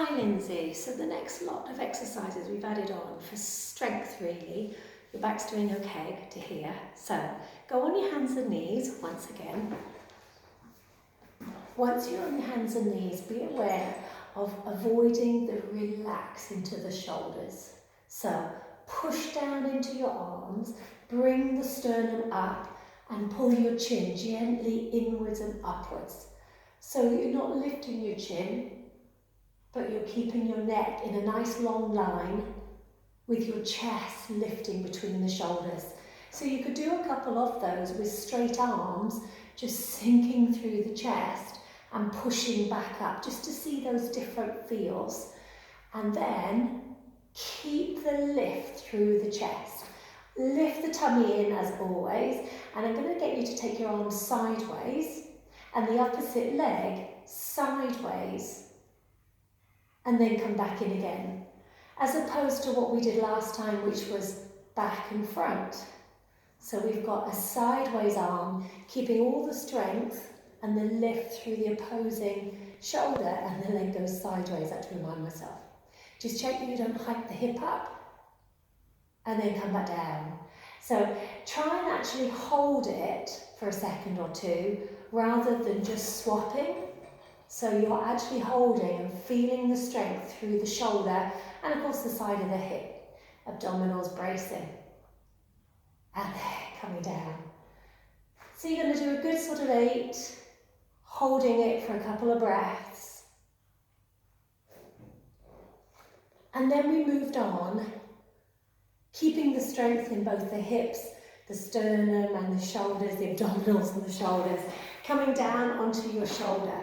Hi Lindsay, so the next lot of exercises we've added on for strength really. Your back's doing okay, good to hear. So go on your hands and knees once again. Once you're on your hands and knees, be aware of avoiding the relax into the shoulders. So push down into your arms, bring the sternum up and pull your chin gently inwards and upwards. So you're not lifting your chin, but you're keeping your neck in a nice long line with your chest lifting between the shoulders. So you could do a couple of those with straight arms, just sinking through the chest and pushing back up, just to see those different feels. And then keep the lift through the chest. Lift the tummy in as always, and I'm going to get you to take your arms sideways and the opposite leg sideways, and then come back in again, as opposed to what we did last time, which was back and front. So we've got a sideways arm, keeping all the strength and the lift through the opposing shoulder, and the leg goes sideways. I have to remind myself. Just check that you don't hike the hip up and then come back down. So try and actually hold it for a second or two rather than just swapping. So you're actually holding and feeling the strength through the shoulder and of course the side of the hip. Abdominals bracing. And coming down. So you're going to do a good sort of 8, holding it for a couple of breaths. And then we moved on, keeping the strength in both the hips, the sternum and the shoulders, the abdominals and the shoulders, coming down onto your shoulder.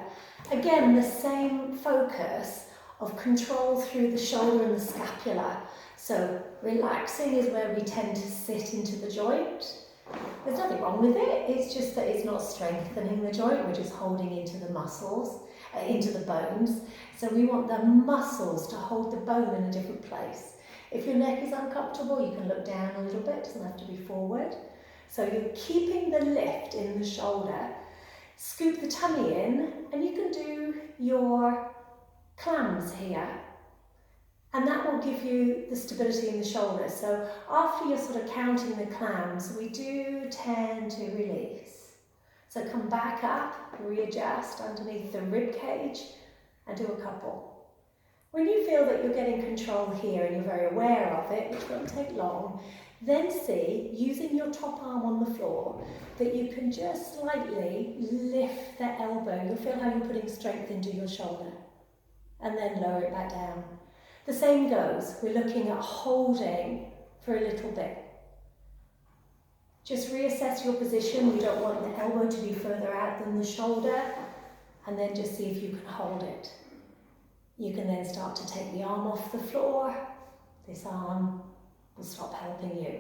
Again, the same focus of control through the shoulder and the scapula. So relaxing is where we tend to sit into the joint. There's nothing wrong with it, it's just that it's not strengthening the joint, we're just holding into the muscles, into the bones. So we want the muscles to hold the bone in a different place. If your neck is uncomfortable, you can look down a little bit, it doesn't have to be forward. So you're keeping the lift in the shoulder. Scoop the tummy in, and you can do your clams here. And that will give you the stability in the shoulder. So after you're sort of counting the clams, we do tend to release. So come back up, readjust underneath the rib cage, and do a couple. When you feel that you're getting control here and you're very aware of it, which won't take long, then see, using your top arm on the floor, that you can just slightly lift the elbow. You'll feel how you're putting strength into your shoulder. And then lower it back down. The same goes, we're looking at holding for a little bit. Just reassess your position. You don't want the elbow to be further out than the shoulder. And then just see if you can hold it. You can then start to take the arm off the floor. This arm will stop helping you.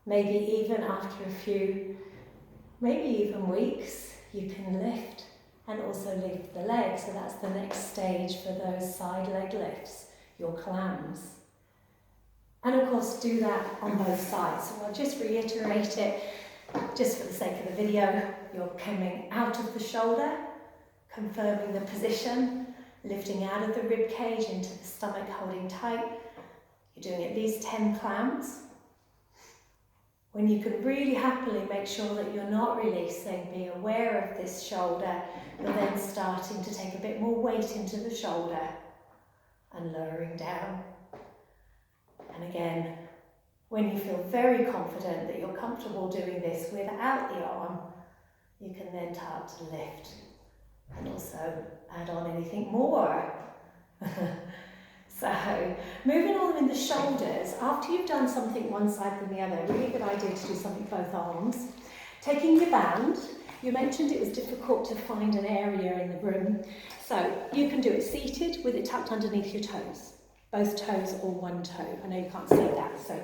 Maybe even after a few, maybe even weeks, you can lift and also lift the leg. So that's the next stage for those side leg lifts, your clams. And of course do that on both sides. So I'll just reiterate it, just for the sake of the video. You're coming out of the shoulder, confirming the position, lifting out of the rib cage into the stomach, holding tight. You're doing at least 10 clams. When you can really happily make sure that you're not releasing, be aware of this shoulder, you're then starting to take a bit more weight into the shoulder and lowering down. And again, when you feel very confident that you're comfortable doing this without the arm, you can then start to lift and also add on anything more. So, moving on in the shoulders, after you've done something one side than the other, really good idea to do something both arms. Taking your band, you mentioned it was difficult to find an area in the room, so you can do it seated with it tucked underneath your toes, both toes or one toe. I know you can't see that, so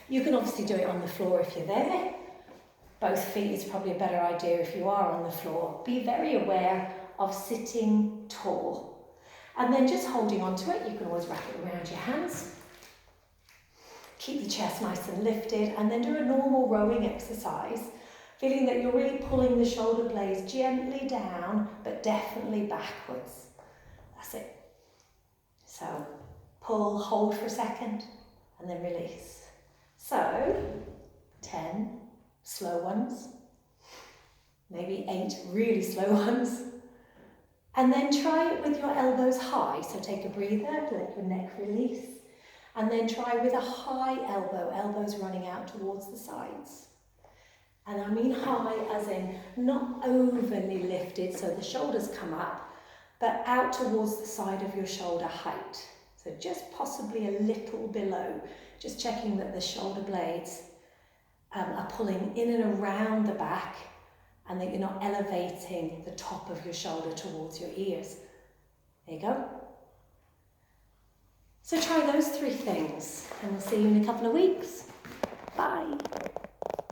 you can obviously do it on the floor if you're there. Both feet is probably a better idea if you are on the floor. Be very aware of sitting tall. And then just holding on to it, you can always wrap it around your hands. Keep the chest nice and lifted, and then do a normal rowing exercise, feeling that you're really pulling the shoulder blades gently down, but definitely backwards. That's it. So pull, hold for a second, and then release. So 10 slow ones, maybe 8 really slow ones. And then try it with your elbows high. So take a breather, let your neck release. And then try with a high elbow, elbows running out towards the sides. And I mean high as in not overly lifted so the shoulders come up, but out towards the side of your shoulder height. So just possibly a little below, just checking that the shoulder blades are pulling in and around the back and that you're not elevating the top of your shoulder towards your ears. There you go. So try those 3 things and we'll see you in a couple of weeks. Bye.